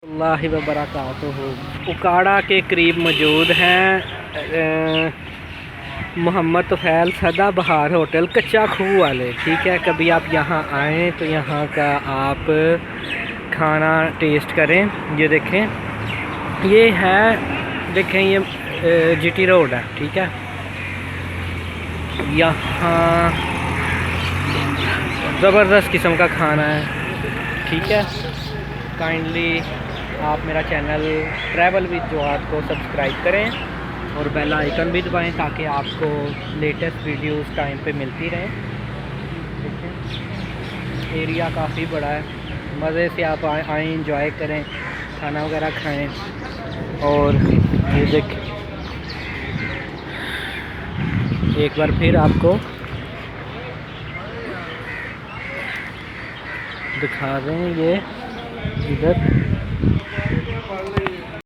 अल्लाह व बरकातुहू। उकाड़ा के करीब मौजूद हैं मोहम्मद तुफ़ैल सदाबहार होटल कच्चा खूह वाले। ठीक है, कभी आप यहाँ आएँ तो यहाँ का आप खाना टेस्ट करें। ये देखें, ये है, देखें ये जीटी रोड है। ठीक है, यहाँ ज़बरदस्त किस्म का खाना है। ठीक है, काइंडली आप मेरा चैनल ट्रैवल विद जवाद को सब्सक्राइब करें और बेल आइकन भी दबाएं ताकि आपको लेटेस्ट वीडियोस टाइम पे मिलती रहें। देखें, एरिया काफ़ी बड़ा है, मज़े से आप आएँ इंजॉय करें, खाना वगैरह खाएं। और ये देखें, एक बार फिर आपको दिखा दें, ये इधर